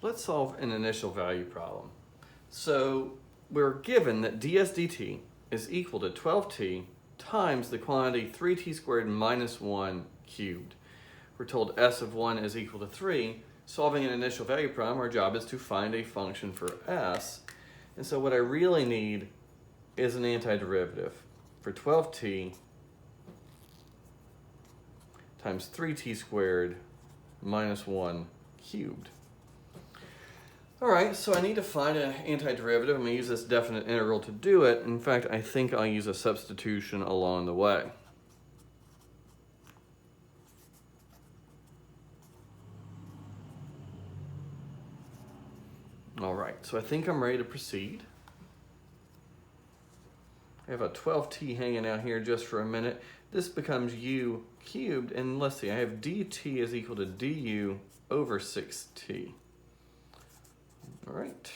let's solve an initial value problem. So we're given that ds dt is equal to 12t times the quantity 3t squared minus 1 cubed. We're told s of 1 is equal to 3. Solving an initial value problem, our job is to find a function for s. And so what I really need is an antiderivative for 12t times 3t squared minus 1 cubed. All right, so I need to find an antiderivative. I'm going to use this definite integral to do it. In fact, I think I'll use a substitution along the way. All right, so I think I'm ready to proceed. I have a 12t hanging out here just for a minute. This becomes u cubed, and let's see, I have dt is equal to du over 6t. All right.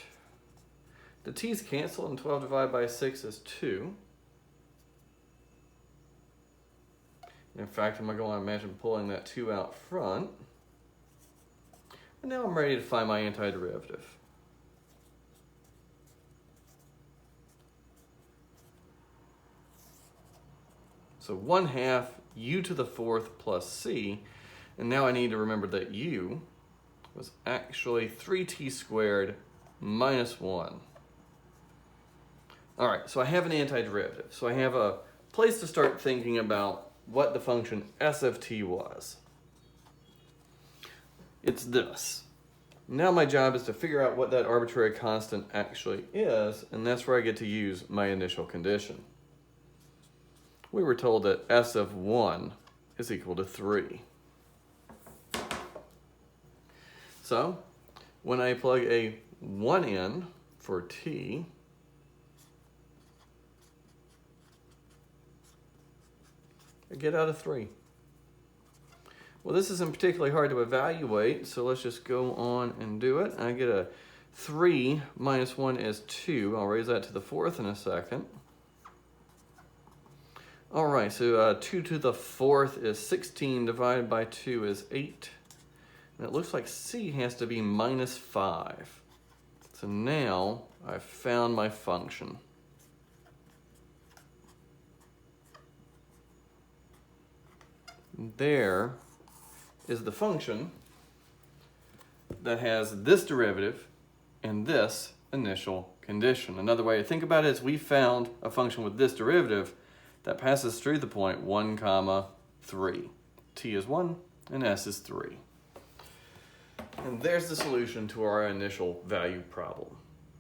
The t's cancel, and 12 divided by 6 is 2. In fact, I'm going to go on and imagine pulling that 2 out front. And now I'm ready to find my antiderivative. So 1/2 u to the 4th plus c, and now I need to remember that u was actually 3t squared minus 1. All right, so I have an antiderivative. So I have a place to start thinking about what the function s of t was. It's this. Now my job is to figure out what that arbitrary constant actually is, and that's where I get to use my initial condition. We were told that s of 1 is equal to 3. So when I plug a 1 in for t, I get out a 3. Well, this isn't particularly hard to evaluate, so let's just go on and do it. I get a 3 minus 1 is 2. I'll raise that to the 4th in a second. All right, so 2 to the 4th is 16 divided by 2 is 8. And it looks like c has to be minus 5. So now I've found my function. There is the function that has this derivative and this initial condition. Another way to think about it is we found a function with this derivative that passes through the point 1, 3. T is 1 and s is 3. And there's the solution to our initial value problem.